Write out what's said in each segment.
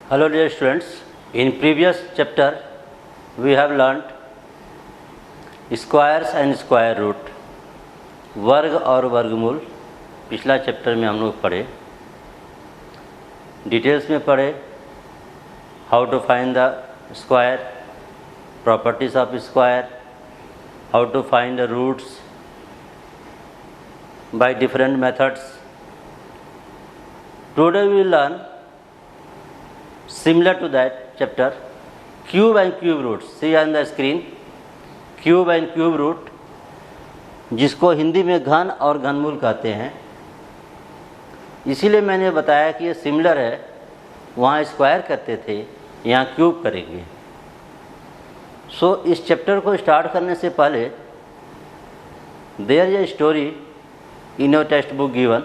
Hello dear students, in previous chapter we have learnt squares and square root, वर्ग और वर्गमूल। पिछला chapter में हम लोग पढ़े, डिटेल्स में पढ़े how to find the square, properties of square, how to find the roots by different methods. Today we will learn similar to that chapter cube and cube roots. See on the screen cube and cube root, जिसको हिंदी में घन और घनमूल कहते हैं। इसीलिए मैंने बताया कि ये सिमिलर है, वहाँ स्क्वायर करते थे, यहाँ क्यूब करेंगे। सो इस चैप्टर को स्टार्ट करने से पहले there is a story in your textbook given.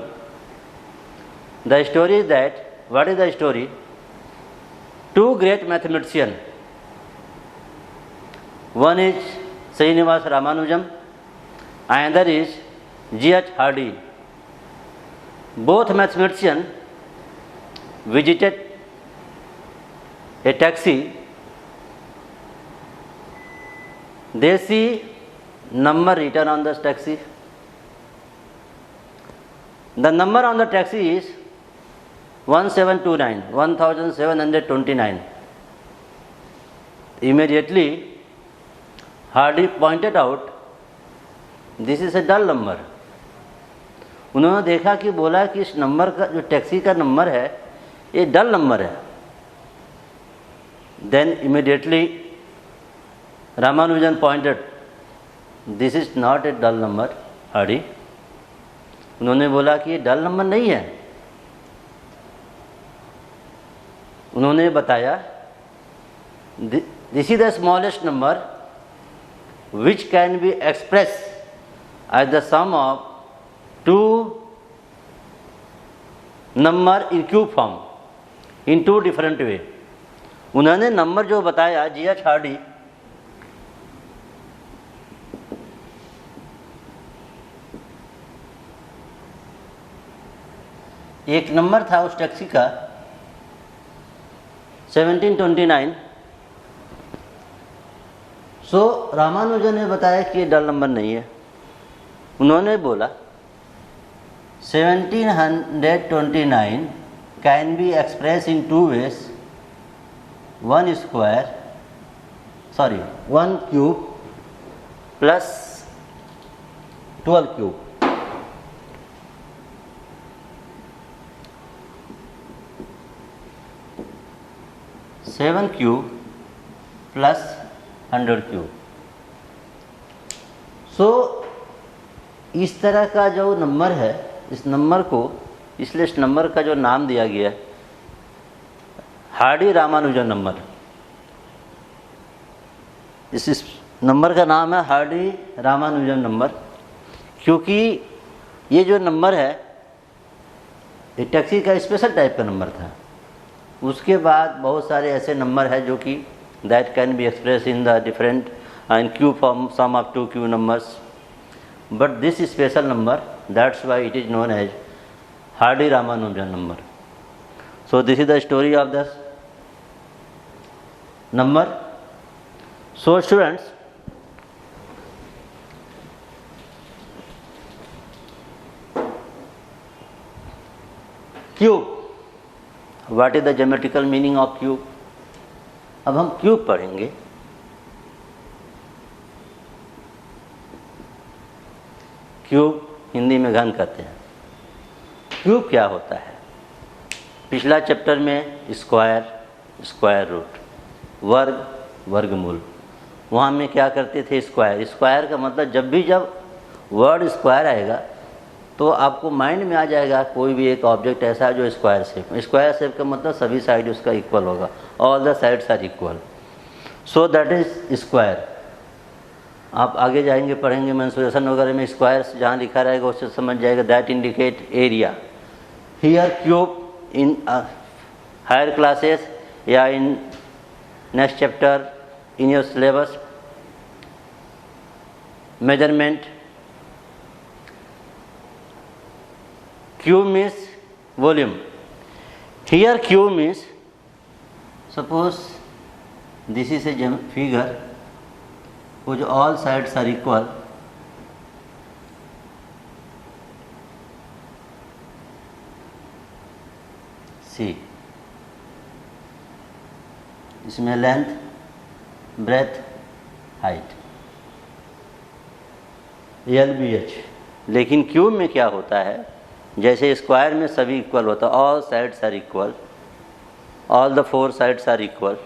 The story is that, what is the story? Two great mathematicians, one is Srinivas Ramanujan, another is G.H. Hardy. Both mathematicians visited a taxi. They see number written on the taxi. The number on the taxi is 1729, 1729. Immediately, Hardy pointed out, this is a dull number. उन्होंने देखा कि बोला कि इस number का जो taxi का number है ये डल नंबर है। Then immediately Ramanujan pointed, this is not a dull number, Hardy. उन्होंने बोला कि ये डल नंबर नहीं है। उन्होंने बताया this is the smallest number which can be express as the sum of two number in cube form in two different way. उन्होंने number जो बताया G.H. हार्डी, एक नंबर था उस टैक्सी का 1729। सो रामानुजन ने बताया कि ये डल नंबर नहीं है। उन्होंने बोला 1729 can be express in two ways, one cube plus 12 cube. Seven cube plus 100 cube. So इस तरह का जो नंबर है, इस नंबर को, इसलिए इस नंबर का जो नाम दिया गया हार्डी रामानुजन नंबर। इस नंबर का नाम है हार्डी रामानुजन नंबर, क्योंकि ये जो नंबर है ये टैक्सी का स्पेशल टाइप का नंबर था। उसके बाद बहुत सारे ऐसे नंबर है जो कि that can be express in the different in cube form, sum of two cube numbers, but this special number, that's why it is known as Hardy Ramanujan number. So this is the story of the number. So students, cube, What is the geometrical meaning of cube? अब हम cube पढ़ेंगे। Cube Hindi में घन कहते हैं। Cube क्या होता है? पिछला चैप्टर में स्क्वायर, स्क्वायर रूट, वर्ग, वर्गमूल, वहाँ में क्या करते थे? स्क्वायर। स्क्वायर का मतलब जब वर्ड स्क्वायर आएगा तो आपको माइंड में आ जाएगा कोई भी एक ऑब्जेक्ट ऐसा है जो स्क्वायर शेप। स्क्वायर शेप का मतलब सभी साइड उसका इक्वल होगा, all the sides are equal, so that is square. आप आगे जाएंगे, पढ़ेंगे मेंसुरेशन वगैरह में, स्क्वायर जहाँ लिखा रहेगा उससे समझ जाएगा that indicate area. Here cube in higher classes या in next chapter in your syllabus, measurement. Cube means volume. Here Q means suppose this is a figure whose all sides are equal, see इसमें length, breath, height, LBH। लेकिन cube में क्या होता है, जैसे square में सभी इक्वल होता है, all sides are equal, all the 4 sides are equal.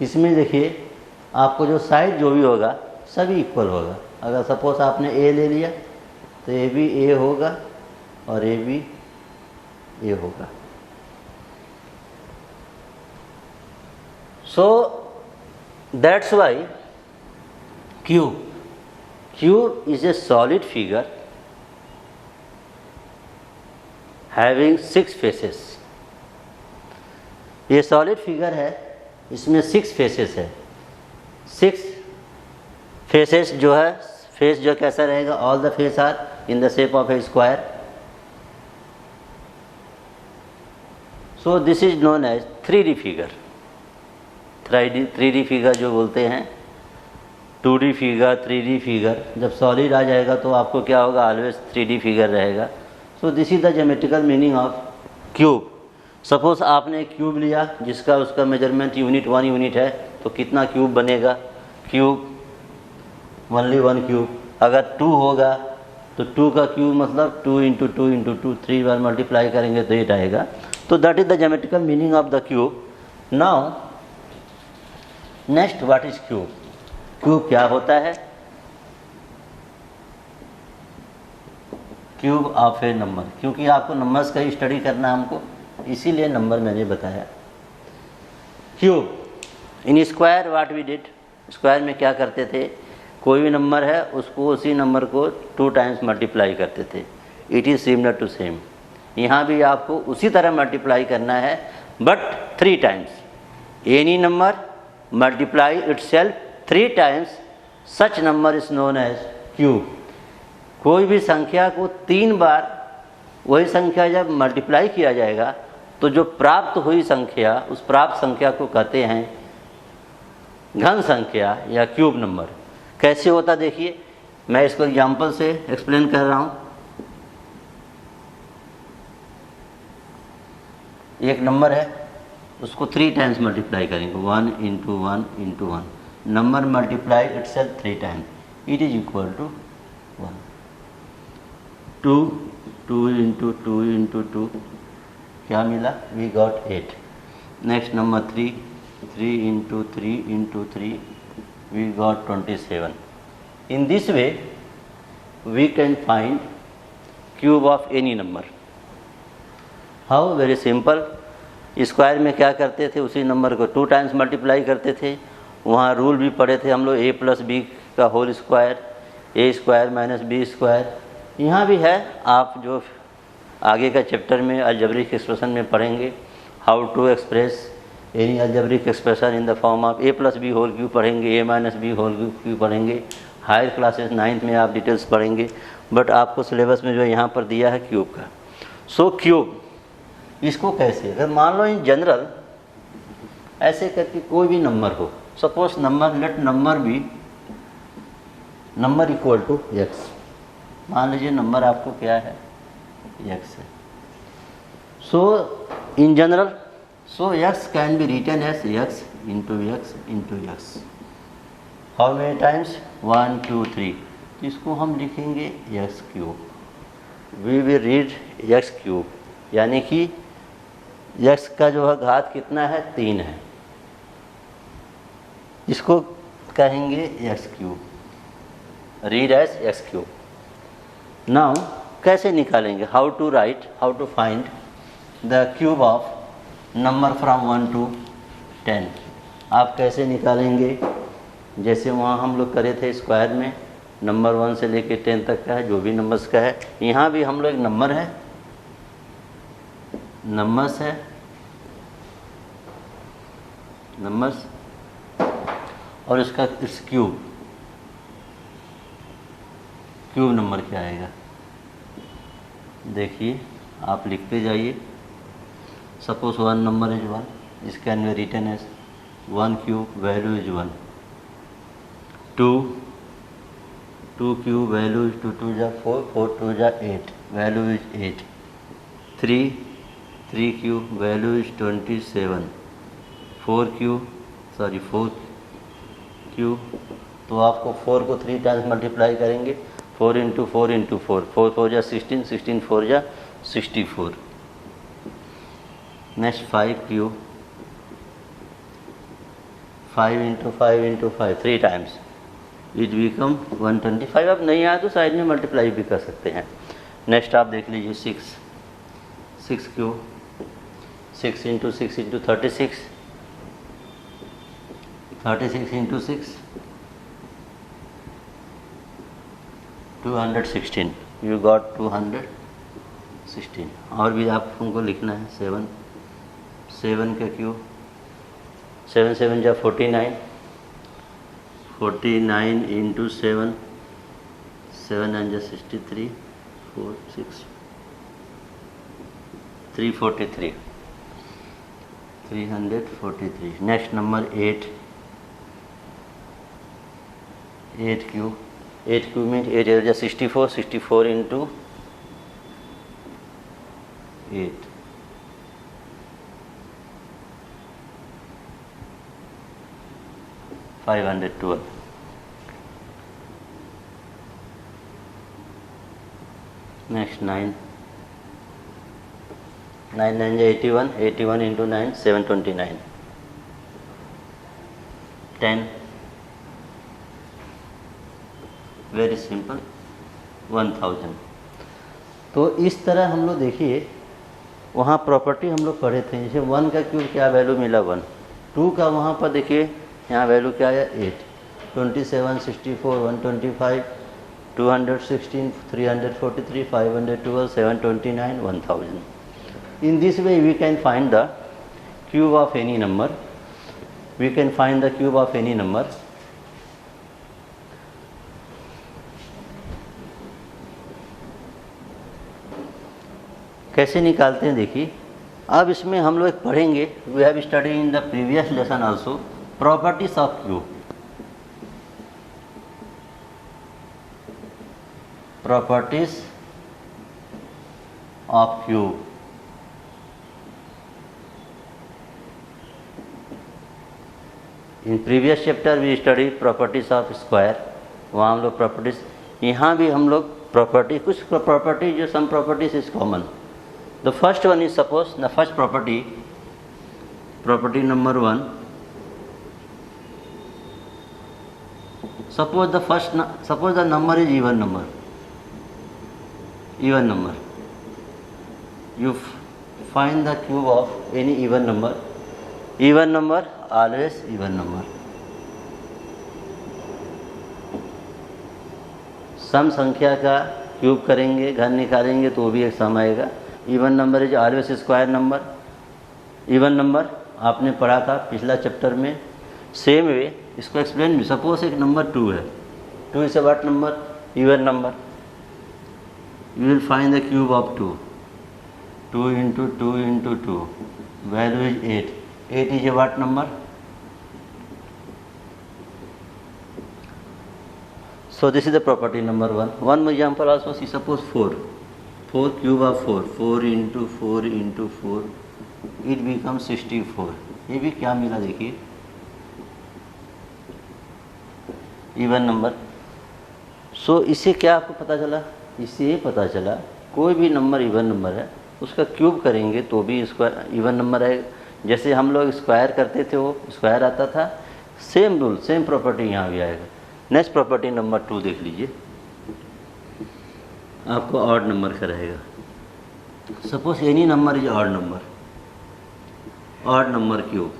इसमें देखिए आपको जो साइड जो भी होगा सभी इक्वल होगा। अगर सपोज आपने ए ले लिया तो ए भी ए होगा और ए भी ए होगा। So that's why cube is a solid figure having 6 faces। ये सॉलिड फिगर है, इसमें 6 फेसेस है। 6 फेसेस जो है, फेस जो कैसा रहेगा, all the face are in the shape of a square. So this is known as 3D figure. 3D figure जो बोलते हैं, 2D फिगर, 3D फिगर। जब सॉलिड आ जाएगा तो आपको क्या होगा, ऑलवेज 3D फिगर रहेगा। So this is the geometrical meaning of cube. Suppose आपने एक क्यूब लिया जिसका उसका मेजरमेंट यूनिट 1 यूनिट है, तो कितना क्यूब बनेगा, क्यूब ओनली 1 क्यूब। अगर 2 होगा तो 2 का क्यूब मतलब 2 × 2 × 2, 3 बार मल्टीप्लाई करेंगे तो 8 आएगा। तो that is the geometrical meaning of the cube. Now next, what is cube? Cube क्या होता है? Cube of A number. क्योंकि आपको नंबर्स का ही स्टडी करना है हमको, इसीलिए नंबर मैंने बताया। Cube in square what we did, square में क्या करते थे, कोई भी नंबर है उसको उसी नंबर को 2 टाइम्स मल्टीप्लाई करते थे। It is similar to same. यहाँ भी आपको उसी तरह मल्टीप्लाई करना है, but 3 times. Any number multiply itself 3 times, such number is known as cube. कोई भी संख्या को 3 बार वही संख्या जब मल्टीप्लाई किया जाएगा तो जो प्राप्त हुई संख्या, उस प्राप्त संख्या को कहते हैं घन संख्या या क्यूब नंबर। कैसे होता देखिए, मैं इसको एग्जाम्पल से एक्सप्लेन कर रहा हूँ। एक नंबर है, उसको 3 टाइम्स मल्टीप्लाई करेंगे, 1 × 1 × 1। Number multiply itself 3 times, it is equal to 1। 2 × 2 × 2 क्या मिला, we got 8। Next number 3 × 3 × 3 we got 27. In this way we can find cube of any number. How? Very simple. Square में क्या करते थे, उसी नंबर को 2 times multiply करते थे। वहाँ रूल भी पढ़े थे हम लोग, a + b का होल स्क्वायर, a² - b²। यहाँ भी है, आप जो आगे का चैप्टर में अलजेब्रिक एक्सप्रेशन में पढ़ेंगे, how to express any algebraic expression in the form of a + b whole cube पढ़ेंगे, a - b होल क्यूब पढ़ेंगे। हायर क्लासेस 9th में आप डिटेल्स पढ़ेंगे, बट आपको सिलेबस में जो यहाँ पर दिया है क्यूब का। सो क्यूब, इसको कैसे, अगर मान लो इन जनरल ऐसे करके कोई भी नंबर हो, suppose number, let number be number equal to x। मान लीजिए नंबर आपको क्या है, x है। So in general, so x can be written as x into x into x. How many times? 1 2 3। इसको हम लिखेंगे x cube. We will read x cube, यानी कि x का जो है घात कितना है, 3 है। इसको कहेंगे x cube, read as x cube. Now कैसे निकालेंगे, how to write, how to find the cube of number from 1 to 10। आप कैसे निकालेंगे, जैसे वहाँ हम लोग करे थे स्क्वायर में, नंबर 1 से लेके 10 तक का है, जो भी नंबर्स का है। यहाँ भी हम लोग एक नंबर है, नंबर्स है, नंबर्स, और इसका इस क्यूब नंबर क्या आएगा, देखिए आप लिखते जाइए। Suppose 1 number is 1, This can be written as 1 cube, value is 1. 2 cube, value is 2 2 is 4, 4 2 is 8, value is 8. 3 cube, value is 27. 4 cube, तो आपको 4 को 3 टाइम्स मल्टीप्लाई करेंगे, 4 इंटू 4 इंटू 4, 4 4 जा 16, 16 4 जा 64. Next 5 cube, 5 into 5 into 5, 3 times, it become 125. अब नहीं आया तो साइड में मल्टीप्लाई भी कर सकते हैं. नेक्स्ट आप देख लीजिए 6 cube, 6 into 6 into 36, 36 into 6 216. You got 216. और भी आपको लिखना है 7 का क्यूब, 7 7 जा 49, 49 इंटू 7, 7 9 जा 63, 4 6 343, 343. Next number 8 cube, 8 cube mean 8 जा 64, 64 इंटू 8, 512. नेक्स्ट 9 9 9 जा 81, 81 इंटू 9, 729. 10, very simple, 1000. तो इस तरह हम लोग देखिए वहाँ प्रॉपर्टी हम लोग पढ़े थे. जैसे 1 का क्यूब क्या वैल्यू मिला 1, 2 का वहाँ पर देखिए यहाँ वैल्यू क्या है 8, 27 64 125 216 343 512 729 1000. In this way we can find the cube of any number. We can find the cube of any number. कैसे निकालते हैं देखिए. अब इसमें हम लोग पढ़ेंगे, we have study in the previous lesson also, properties of cube. Properties of cube. In previous chapter we study properties of square. वहाँ हम लोग प्रॉपर्टीज, यहाँ भी हम लोग प्रॉपर्टी, कुछ प्रॉपर्टी जो some properties is common. The first one is, suppose the first property number 1, suppose the number is even number. You find the cube of any even number. Even number, always even number. सम संख्या का cube करेंगे, घन निकालेंगे तो भी एक सम आएगा. Even number is always square number. Even number आपने पढ़ा था पिछला चैप्टर में. सेम वे इसको एक्सप्लेन, सपोज एक नंबर 2 है, 2 is a what number, even number. You will find the cube of 2, 2 into 2 into 2, value is 8. 8 is a what number. So this is the property number 1. One example also, see suppose 4 cube of 4 into 4 into 4, it becomes 64. ये भी क्या मिला देखिए, even number. सो इससे क्या आपको पता चला, इससे ये पता चला कोई भी नंबर इवन नंबर है उसका क्यूब करेंगे तो भी स्क्वायर इवन नंबर आएगा. जैसे हम लोग स्क्वायर करते थे वो स्क्वायर आता था, सेम रूल सेम प्रॉपर्टी यहाँ भी आएगा. नेक्स्ट प्रॉपर्टी नंबर 2 देख लीजिए, आपको ऑड नंबर का रहेगा. Suppose any number is odd number, odd number cube,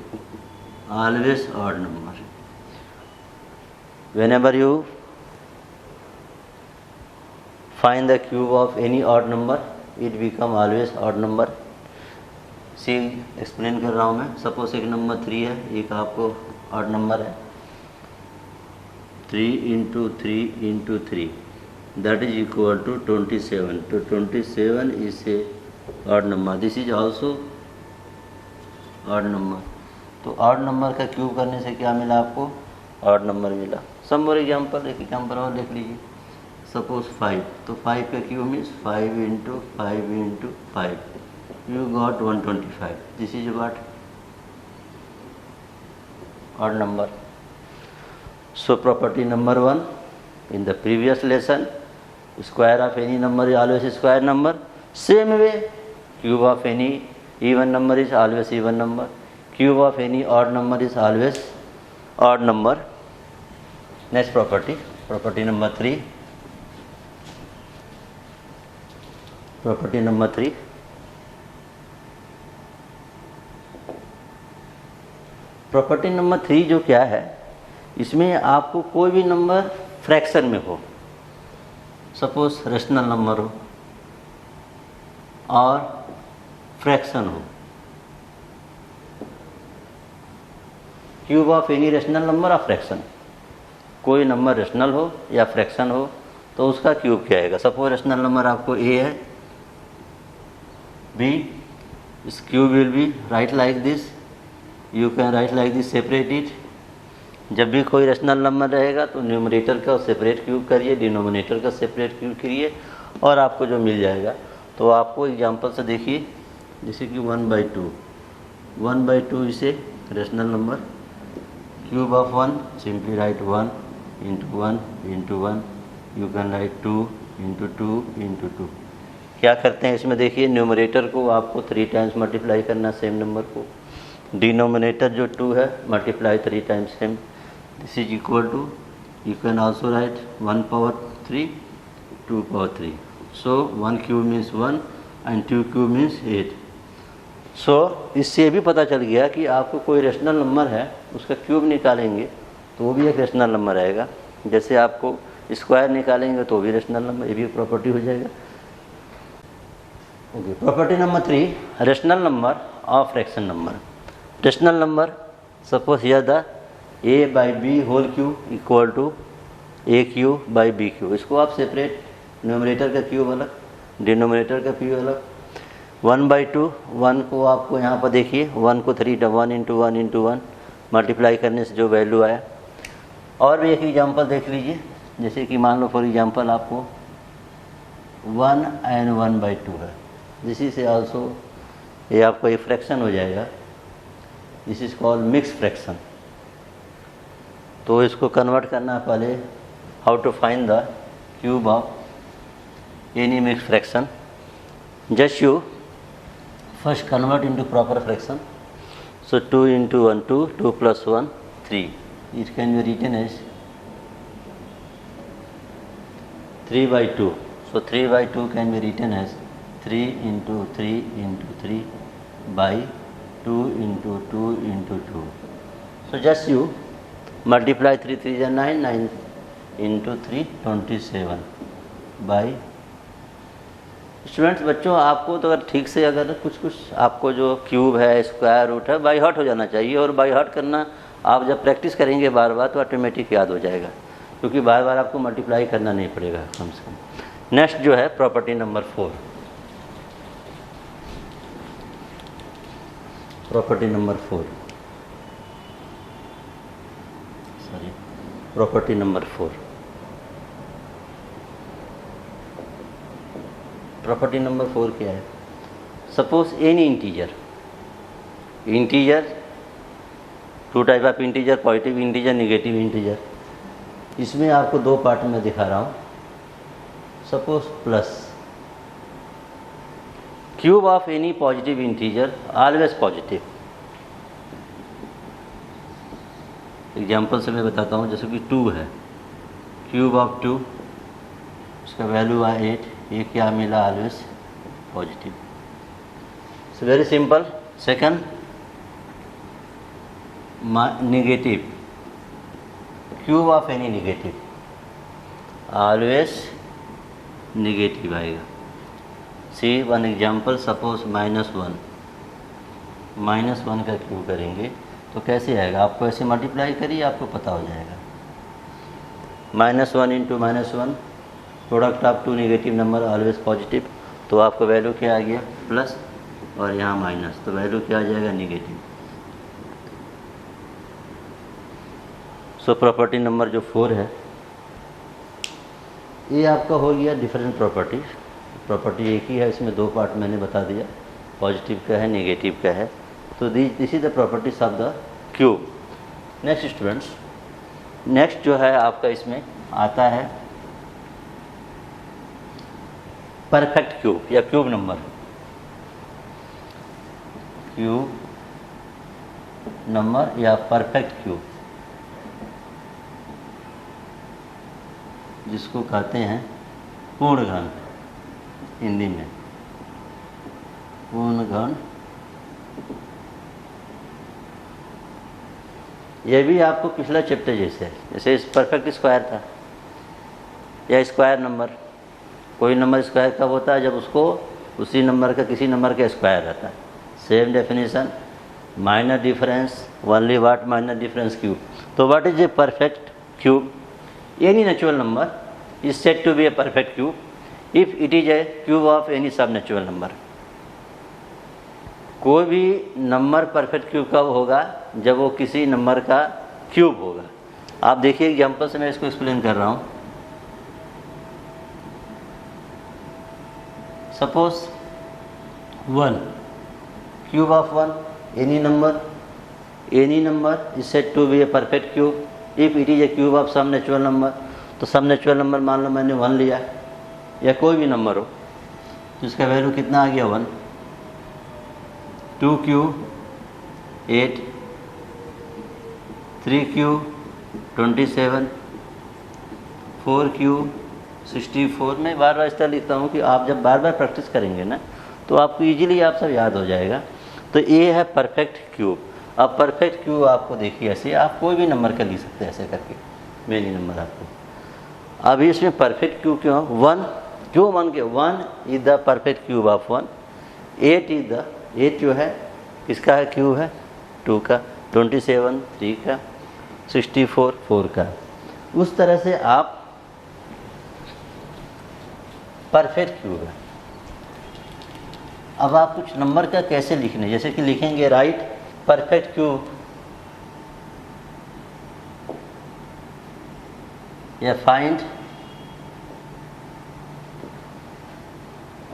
always odd number. Whenever you find the cube of any odd number, it become always odd number. See explain कर रहा हूँ मैं. Suppose एक number 3 है, एक आपको ऑड नंबर है, 3 into 3 into 3, that is equal to 27. So 27 is a odd number. This is also odd number. तो ऑड नंबर का क्यूब करने से क्या मिला आपको? ऑड नंबर मिला। सम मोर एग्जाम्पल, एक एग्जाम्पल और लिख लीजिए। सपोज 5, तो 5 का cube means 5 into 5 into 5, you got 125। This is what? Odd number. So property number 1 in the previous lesson, square of any number is always a square number. Same way, cube of any even number is always even number. Cube of any odd number is always odd number. Next property, property number 3. Property number 3. Property number 3 जो क्या है, इसमें आपको कोई भी number fraction में हो, suppose rational number हो और फ्रैक्शन हो, cube of any rational number और फ्रैक्शन, कोई नंबर रेशनल हो या फ्रैक्शन हो तो उसका क्यूब क्या आएगा? सपोज रेशनल नंबर आपको ए है, बी, इस cube will be right like this, you can write like this, separate it. जब भी कोई रेशनल नंबर रहेगा तो न्यूमरेटर का सेपरेट क्यूब करिए, डिनोमिनेटर का सेपरेट क्यूब करिए और आपको जो मिल जाएगा। तो आपको एग्जांपल से देखिए, जैसे कि 1/2, 1/2 इसे rational number, cube of 1 simply write 1 into 1 into 1, you can write 2 into 2 into 2। क्या करते हैं इसमें देखिए, न्यूमरेटर को आपको 3 टाइम्स मल्टीप्लाई करना सेम नंबर को, डिनोमिनेटर जो 2 है multiply 3 times same. This is equal to, you can also write 1 power 3, 2 power 3। So 1 cube means 1 and 2 cube means 8। So इससे भी पता चल गया कि आपको कोई रेशनल नंबर है उसका क्यूब निकालेंगे तो वो भी एक रेशनल नंबर आएगा। जैसे आपको स्क्वायर निकालेंगे तो भी रेशनल नंबर, ये भी प्रॉपर्टी हो जाएगा। Okay, property number 3, rational number और fraction number. Rational number, suppose here the a by b whole cube equal to a cube by b cube. इसको आप सेपरेट, न्यूमरेटर का क्यूब अलग, डिनोमिनेटर का क्यूब अलग। 1/2, 1 को आपको यहाँ पर देखिए, 1 को 3 1 इंटू 1 इंटू 1 मल्टीप्लाई करने से जो वैल्यू आया। और भी एक एग्जांपल देख लीजिए, जैसे कि मान लो फॉर एग्जांपल आपको 1 एंड 1/2 है, दिस इज आल्सो, ये आपको एक फ्रैक्शन हो जाएगा, this is called mix fraction. तो इसको कन्वर्ट करना पहले, how to find the cube of any mix fraction. Just you first convert into proper fraction. So 2 into 1 2, 2 plus 1 3, it can be written as 3/2। So 3/2 can be written as 3 into 3 into 3 by 2 into 2 into 2। So just you multiply 3 3 जा 9, 9 into 3 27 by. Students, बच्चों आपको तो अगर ठीक से, अगर कुछ आपको जो क्यूब है, स्क्वायर रूट है, बाई हार्ट हो जाना चाहिए। और बाई हार्ट करना आप जब प्रैक्टिस करेंगे बार बार तो ऑटोमेटिक याद हो जाएगा, क्योंकि बार बार आपको मल्टीप्लाई करना नहीं पड़ेगा कम से कम। नेक्स्ट जो है property number 4, property number 4, sorry, property number 4। Property number 4 क्या है? Suppose any integer, two type of integer, positive integer, negative integer. इसमें आपको 2 पार्ट में दिखा रहा हूँ। Suppose plus, cube of any positive integer always positive. Example से मैं बताता हूँ, जैसे कि 2 है, क्यूब ऑफ 2, उसका वैल्यू है 8, ये क्या मिला? Always positive. So very simple. Second, negative, cube of any negative always negative आएगा। सी वन एग्जाम्पल, सपोज -1, -1 का क्यूब करेंगे तो कैसे आएगा? आपको ऐसे मल्टीप्लाई करिए, आपको पता हो जाएगा। -1 into -1, product of 2 negative number always positive, तो आपको वैल्यू क्या आ गया? प्लस, और यहाँ माइनस, तो वैल्यू क्या आ जाएगा? नेगेटिव। सो प्रॉपर्टी नंबर जो 4 है, ये आपका हो गया डिफरेंट प्रॉपर्टी। प्रॉपर्टी एक ही है, इसमें 2 पार्ट मैंने बता दिया, पॉजिटिव का है, नेगेटिव का है। तो this is the properties of the cube. Next students, next जो है आपका इसमें आता है परफेक्ट क्यूब या क्यूब नंबर। क्यूब नंबर या परफेक्ट क्यूब, जिसको कहते हैं पूर्ण घन हिंदी में, पूर्ण घन। यह भी आपको पिछला चैप्टर जैसे है, जैसे परफेक्ट स्क्वायर था या स्क्वायर नंबर। कोई नंबर स्क्वायर कब होता है? जब उसको उसी नंबर का किसी नंबर का स्क्वायर रहता है। Same definition, minor difference, only what minor difference cube. तो what is a perfect cube? Any natural number is said to be a perfect cube if it is a cube of any sub natural number. कोई भी number perfect cube कब होगा? जब वो किसी number का cube होगा। आप देखिए एग्जाम्पल से मैं इसको एक्सप्लेन कर रहा हूँ। Suppose 1, cube of 1, any number is said to be a perfect cube if it is a cube of some natural number. तो सम नेचुरल नंबर मान लो मैंने 1 लिया, या कोई भी नंबर हो, तो इसका वैल्यू कितना आ गया? 1। 2 क्यूब 8, 3 क्यूब 27, 4 क्यूब 64। मैं बार बार इस तरह लिखता हूँ कि आप जब बार बार प्रैक्टिस करेंगे ना, तो आपको इजीली आप सब याद हो जाएगा। तो ये है परफेक्ट क्यूब। अब परफेक्ट क्यूब आपको देखिए, ऐसे आप कोई भी नंबर का लिख सकते हैं ऐसे करके, मेनी नंबर आपको। अभी इसमें परफेक्ट क्यूब क्यों? 1 क्यों? 1 के 1 is the perfect cube of 1। 8 is the 8 जो है किसका है? क्यूब है 2 का। 27 3 का। 64 4 का। उस तरह से आप परफेक्ट क्यूब है। अब आप कुछ नंबर का कैसे लिखने, जैसे कि लिखेंगे राइट परफेक्ट क्यूब या find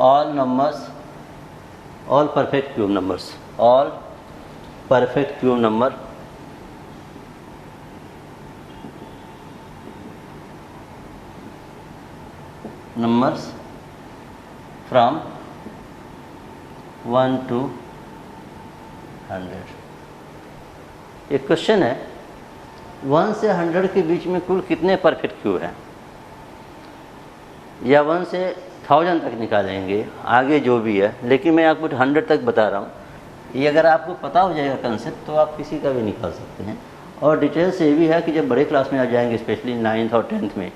all numbers, all perfect cube numbers, all perfect cube number numbers from 1 to 100। एक क्वेश्चन है 1 से 100 के बीच में कुल कितने परफेक्ट क्यूब हैं? या 1 से 1000 तक निकालेंगे, आगे जो भी है, लेकिन मैं आपको 100 तक बता रहा हूँ। ये अगर आपको पता हो जाएगा कंसेप्ट, तो आप किसी का भी निकाल सकते हैं। और डिटेल से ये भी है कि जब बड़े क्लास में आ जाएंगे, स्पेशली 9th और 10th में,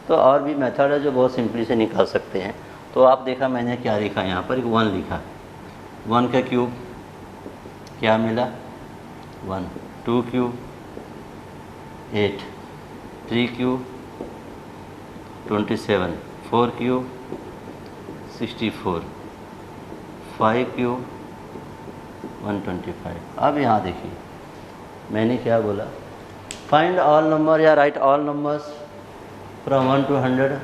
तो और भी मेथड है जो बहुत सिंपली से निकाल सकते हैं। तो आप देखा मैंने क्या लिखा, यहाँ पर 1 लिखा, 1 का क्यूब क्या मिला? 1। 2 क्यूब 8, 3 क्यूब 27, 4 क्यूब 64, 5 क्यूब 125। अब यहाँ देखिए मैंने क्या बोला, फाइंड ऑल नंबर या right all numbers from 1 to 100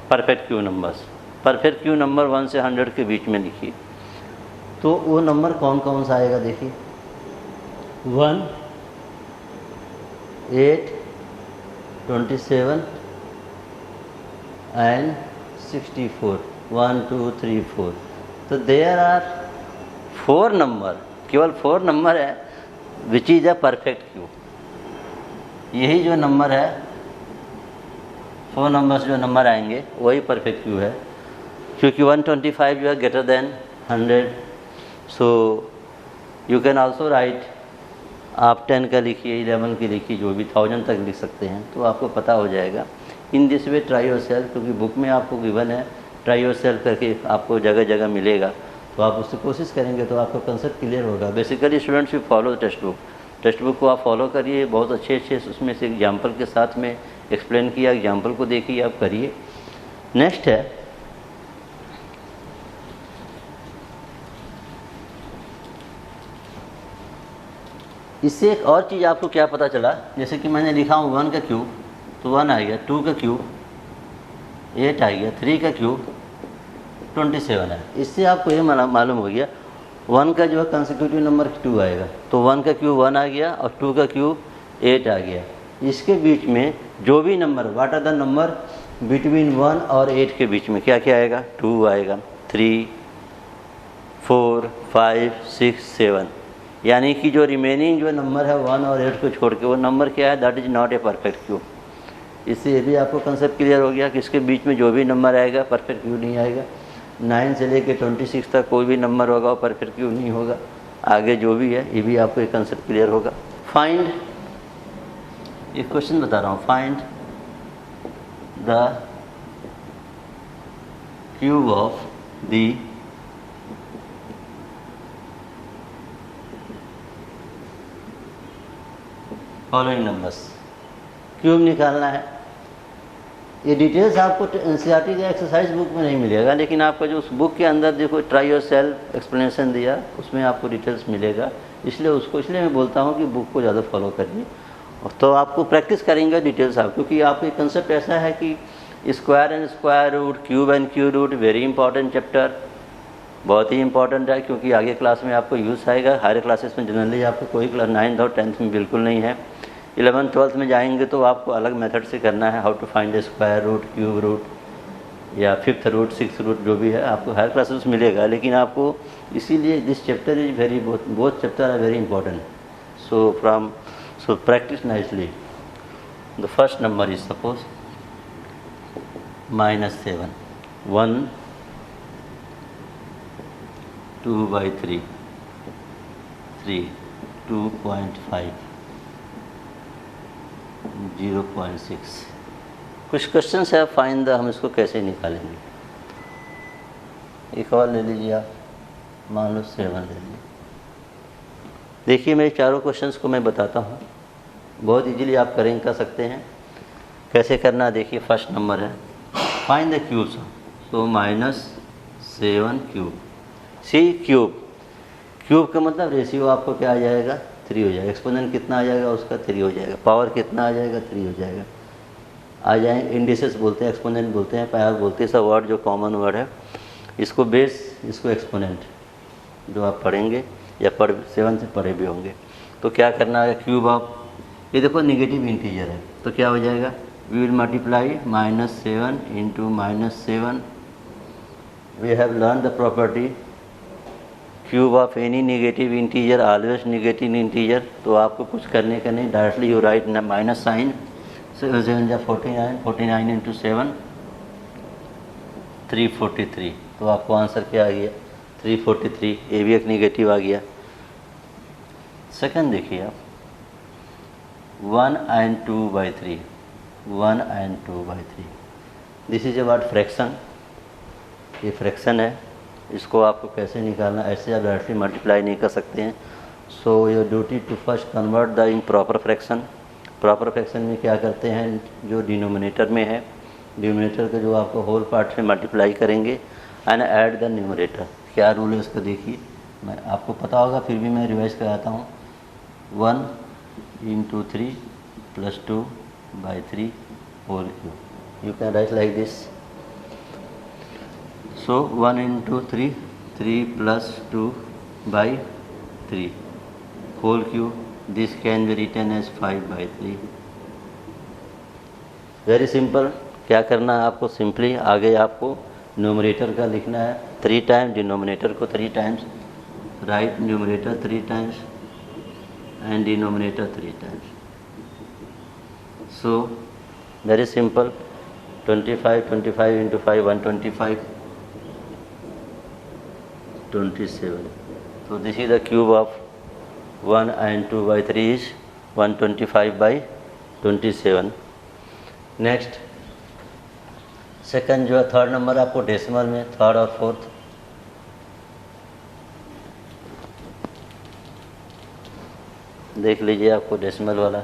perfect cube numbers. Perfect cube number 1 से 100 के बीच में लिखिए। तो वो नंबर कौन कौन सा आएगा? देखिए 1, 8, 27 एंड 64, 1 2 3 4। तो देयर आर 4 नंबर, केवल 4 नंबर है which is a perfect cube. यही जो नंबर है, 4 नंबर्स जो नंबर आएंगे वही परफेक्ट क्यूब है, क्योंकि 125 जो है greater than 100। So you can also right, आप 10 का लिखिए, 11 की लिखिए, जो भी 1000 तक लिख सकते हैं, तो आपको पता हो जाएगा। In this way try your self, क्योंकि बुक में आपको गिवन है ट्राई योर सेल्फ करके आपको जगह जगह मिलेगा, तो आप उससे कोशिश करेंगे तो आपका कंसेप्ट क्लियर होगा। Basically students will follow text book को आप फॉलो करिए, बहुत अच्छे उसमें से एग्जाम्पल के साथ में एक्सप्लेन किया, एग्जाम्पल को देखिए, आप करिए। नेक्स्ट है इससे एक और चीज़ आपको क्या पता चला, जैसे कि मैंने लिखा हूँ 1 का क्यूब तो 1 आ गया, 2 का क्यूब 8 आ गया, 3 का क्यूब 27 है। इससे आपको ये मालूम हो गया 1 का जो है कंसेक्यूटिव नंबर 2 आएगा, तो 1 का क्यूब 1 आ गया और 2 का क्यूब 8 आ गया। इसके बीच में जो भी number, what are the number between 1 और 8 के बीच में क्या क्या आएगा, 2 आएगा, 3, 4, 5, 6, 7, यानी कि जो रिमेनिंग जो नंबर है 1 और 8 को छोड़ के वो नंबर क्या है, that is not a perfect cube. इससे ये भी आपको कंसेप्ट क्लियर हो गया कि इसके बीच में जो भी नंबर आएगा परफेक्ट क्यूब नहीं आएगा। 9 से लेके 26 तक कोई भी नंबर होगा वो परफेक्ट क्यूब नहीं होगा। आगे जो भी है ये भी आपको एक कंसेप्ट क्लियर होगा। फाइंड, एक क्वेश्चन बता रहा हूँ, find the cube of the following numbers. Cube निकालना है। ये डिटेल्स आपको एनसीईआरटी के एक्सरसाइज बुक में नहीं मिलेगा, लेकिन आपका जो उस बुक के अंदर देखो ट्राई योर सेल्फ एक्सप्लेनेशन दिया उसमें आपको डिटेल्स मिलेगा। इसलिए मैं बोलता हूँ कि बुक को ज़्यादा फॉलो करिए, और तो आपको प्रैक्टिस करेंगे डिटेल्स आप, क्योंकि आपका कंसेप्ट ऐसा है कि square and square root, cube and cube root, very important chapter, बहुत ही इंपॉर्टेंट है, क्योंकि आगे क्लास में आपको यूज़ आएगा। हायर क्लासेस में जनरली आपको कोई क्लास 9th और 10th में बिल्कुल नहीं है। 11th 12th में जाएंगे तो आपको अलग मेथड से करना है, how to find square root, cube root या 5th रूट, 6th रूट, जो भी है आपको हायर क्लासेस में मिलेगा। लेकिन आपको इसीलिए this chapter is very, both chapter are very important, so practice nicely. The first number is suppose -7, 1, 2/3, 3, 2.5, 0.6। कुछ क्वेश्चन है, फाइंड द, हम इसको कैसे निकालेंगे। एक और ले लीजिए आप, मान लो 7 ले लीजिए। देखिए मेरे चारों क्वेश्चंस को मैं बताता हूँ, बहुत इजीली आप कर सकते हैं। कैसे करना देखिए, फर्स्ट नंबर है फाइंड द क्यूब्स, तो -7 क्यूब। सी क्यूब का मतलब रेशियो आपको क्या आ जाएगा, 3 हो जाएगा। एक्सपोनेंट कितना आ जाएगा उसका, 3 हो जाएगा। पावर कितना आ जाएगा, 3 हो जाएगा। आ जाए इंडिसेस बोलते हैं, एक्सपोनेंट बोलते हैं, पावर बोलते हैं, सब वर्ड जो कॉमन वर्ड है। इसको बेस, इसको एक्सपोनेंट, जो आप पढ़ेंगे या 7 से पढ़े भी होंगे। तो क्या करना है, क्यूब ऑफ, ये देखो निगेटिव इंटीजर है तो क्या हो जाएगा, we will multiply -7 into -7। We have learn the property cube of any negative integer always negative integer. तो आपको कुछ करने का नहीं, directly you write minus sign, 7 जा 49, 49 इंटू 7 343। तो आपको आंसर क्या आ गया, 343। ये भी एक नेगेटिव आ गया। सेकंड देखिए आप, 1 and 2/3, 1 and 2/3। This is about fraction, ये फ्रैक्शन है। इसको आपको कैसे निकालना, ऐसे आप डायरेक्टली मल्टीप्लाई नहीं कर सकते हैं। So your duty to first convert the improper fraction. Proper fraction में क्या करते हैं, जो डिनोमिनेटर में है, डिनोमिनेटर के जो आपको होल पार्ट में मल्टीप्लाई करेंगे एंड ऐड द न्यूमरेटर। क्या रूल है इसका देखिए, मैं आपको पता होगा फिर भी मैं रिवाइज कराता हूँ। 1 into 3 plus 2/3 whole cube. You can write like this. So 1 into 3, 3 plus 2/3 whole cube. This can be written as 5/3. Very simple. क्या करना है आपको, सिंपली आगे आपको न्यूमरेटर का लिखना है 3 टाइम्स, डिनोमिनेटर को 3 times, right numerator 3 times and denominator 3 times. So very simple, 25 into 5 125, 27. So this is the cube of 1 and 2/3 is 125/27. Next second जो है, थर्ड नंबर आपको डेसिमल में, थर्ड और फोर्थ। देख लीजिए आपको डेसिमल वाला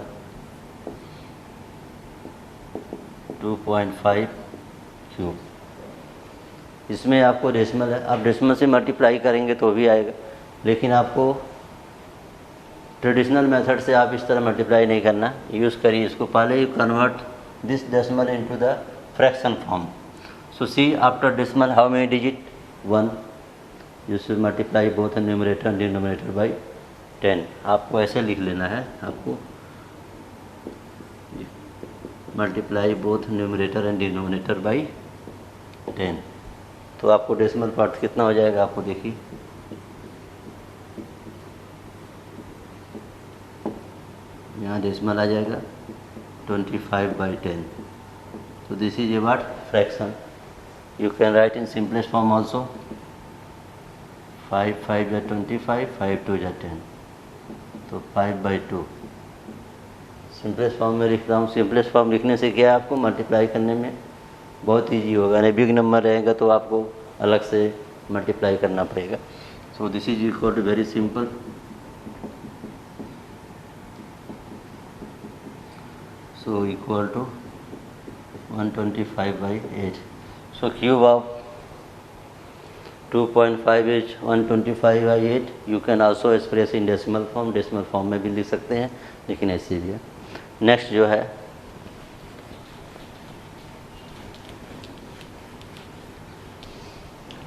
2.5 क्यूब। इसमें आपको डेसिमल है, आप डेसिमल से मल्टीप्लाई करेंगे तो भी आएगा, लेकिन आपको ट्रेडिशनल मेथड से आप इस तरह मल्टीप्लाई नहीं करना, यूज़ करिए इसको। पहले you convert this decimal into the fraction form. So see after decimal how many digit? 1। You should multiply both numerator and denominator by 10। आपको ऐसे लिख लेना है, आपको multiply both numerator and denominator by 10। तो आपको डेसिमल पार्ट कितना हो जाएगा, आपको देखिए यहाँ डेसिमल आ जाएगा 25/10। तो this is a what? Fraction. You can write in simplest form also. 5 5 या 25, 5 2 या 10, तो 5/2 सिंपलेस्ट फॉर्म में लिख रहा हूँ। सिंपलेस्ट फॉर्म लिखने से क्या है, आपको मल्टीप्लाई करने में बहुत ईजी होगा। नहीं बिग नंबर रहेगा तो आपको अलग से मल्टीप्लाई करना पड़ेगा। So this is equal to very simple. So equal to 125/8. So cube of 2.5 is 125/8. You can also express in decimal form. Decimal form में भी लिख सकते हैं, लेकिन ऐसे भी है। नेक्स्ट जो है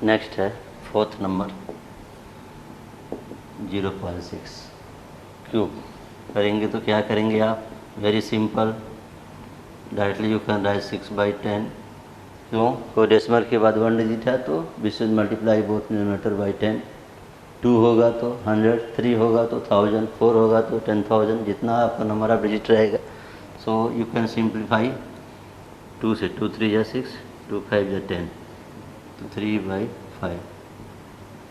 नेक्स्ट है 4th नंबर 0.6 क्यूब करेंगे। तो क्या करेंगे आप? Very simple, directly you can write 6/10। क्यों? कोई डेसिमल के बाद 1 डिजिट है तो we should multiply both numerator by 10। 2 होगा तो 100, 3 होगा तो 1000, 4 होगा तो 10,000, जितना आपका नंबर ऑफ डिजिट रहेगा। सो यू कैन सिंप्लीफाई 2 से 2 3 या 6, 2 5 या 10, तो 3/5।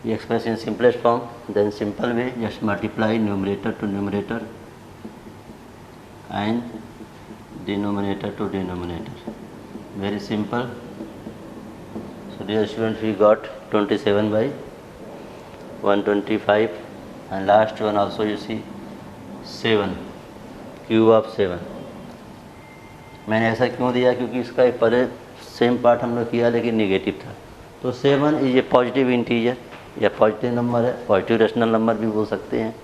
ये express in simplest form. Then simple way, just multiply numerator to numerator and denominator to denominator. Very simple. So dear students, we got 27/125 and last one also you see 7, cube of 7। मैंने ऐसा क्यों दिया? क्योंकि इसका एक पहले same part हम लोग किया लेकिन निगेटिव था। तो 7 इज ए पॉजिटिव इंटीजर या पॉजिटिव नंबर है, पॉजिटिव रेशनल नंबर भी बोल सकते हैं।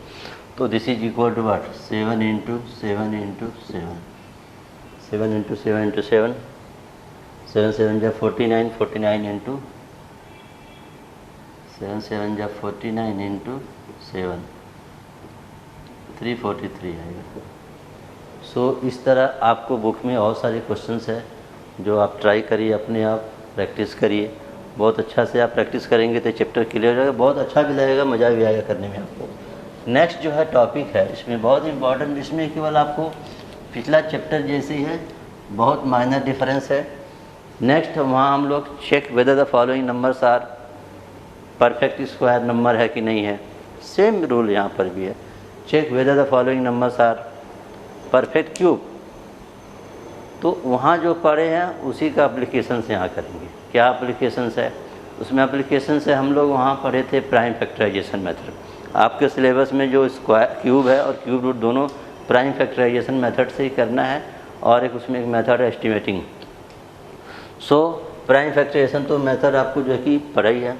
तो this is equal to what? 7 × 7 × 7, 7 × 7 × 7, 7 7 जा 49, 49 × 7 7 जा 49 × 7, 343 आएगा। सो इस तरह आपको बुक में और सारे क्वेश्चंस है जो आप ट्राई करिए, अपने आप प्रैक्टिस करिए। बहुत अच्छा से आप प्रैक्टिस करेंगे तो चैप्टर क्लियर हो जाएगा, बहुत अच्छा भी लगेगा, मज़ा भी आएगा करने में आपको। नेक्स्ट जो है टॉपिक है, इसमें बहुत इंपॉर्टेंट, इसमें केवल आपको पिछला चैप्टर जैसे ही है, बहुत माइनर डिफरेंस है। नेक्स्ट वहाँ हम लोग check whether the following numbers are perfect square number है कि नहीं है। सेम रूल यहाँ पर भी है, check whether the following numbers are perfect cube. तो वहाँ जो पढ़े हैं उसी का अप्लीकेशंस यहाँ करेंगे। क्या अप्लीकेशंस है? उसमें अप्लीकेशंस है, हम लोग वहाँ पढ़े थे प्राइम फैक्टराइजेशन मेथड। आपके सिलेबस में जो स्क्वायर क्यूब है और क्यूब रूट दोनों प्राइम फैक्टराइजेशन मेथड से ही करना है, और एक उसमें एक मेथड है एस्टिमेटिंग। सो प्राइम फैक्टराइजेशन तो मेथड आपको जो है कि पढ़ाई है।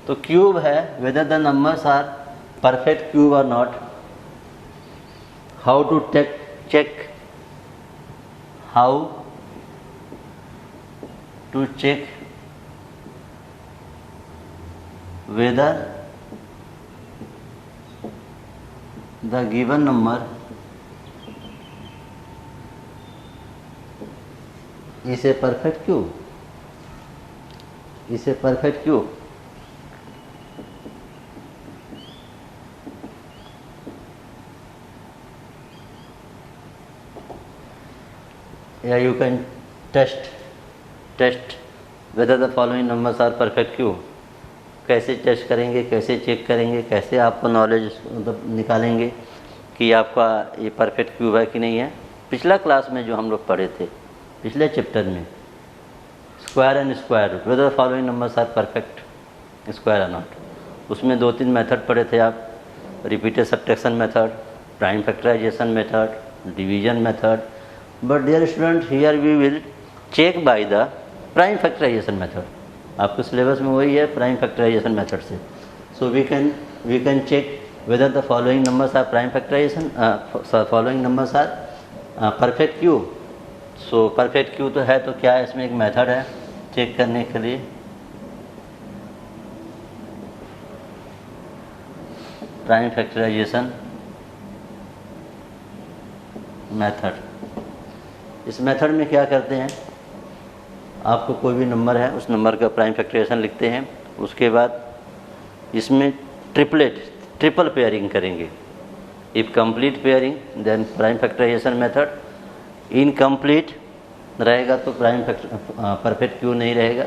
तो क्यूब है whether the numbers are perfect cube और not. How to check how to check whether the given number is a perfect cube, is a perfect cube। या you can test whether the following numbers are perfect cube। कैसे test करेंगे, कैसे check करेंगे, कैसे आपको knowledge मतलब निकालेंगे कि आपका ये परफेक्ट क्यूब है कि नहीं है। पिछला क्लास में जो हम लोग पढ़े थे, पिछले चैप्टर में square and square root, whether the following numbers are perfect square और नॉट, उसमें 2-3 मेथड पढ़े थे आप, repeated subtraction method, prime factorization method, division method. But dear student, here we will check by the prime factorization method. आपके syllabus में वही है, prime factorization method से। So we can check whether the following numbers are prime factorization, following numbers are perfect cube. So perfect cube तो है, तो क्या है इसमें एक मेथड है चेक करने के लिए, प्राइम फैक्टराइजेशन मेथड। इस मेथड में क्या करते हैं, आपको कोई भी नंबर है उस नंबर का प्राइम फैक्टराइजेशन लिखते हैं, उसके बाद इसमें ट्रिपल पेयरिंग करेंगे। If complete pairing then prime factorization method, incomplete रहेगा तो प्राइम परफेक्ट क्यू नहीं रहेगा।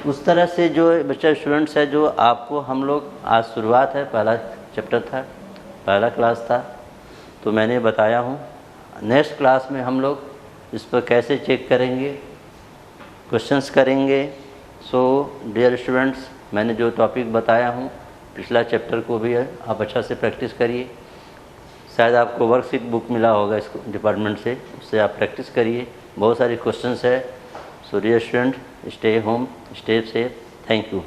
उस तरह से जो बच्चा स्टूडेंट्स है, जो आपको हम लोग आज शुरुआत है, पहला चैप्टर था, पहला क्लास था, तो मैंने बताया हूँ। नेक्स्ट क्लास में हम लोग इस पर कैसे चेक करेंगे, क्वेश्चंस करेंगे। सो डियर स्टूडेंट्स, मैंने जो टॉपिक बताया हूँ पिछला चैप्टर को भी आप अच्छा से प्रैक्टिस करिए। शायद आपको वर्कशीट बुक मिला होगा इस डिपार्टमेंट से, उससे आप प्रैक्टिस करिए। बहुत सारे क्वेश्चंस है। So dear student, stay home, stay safe. Thank you.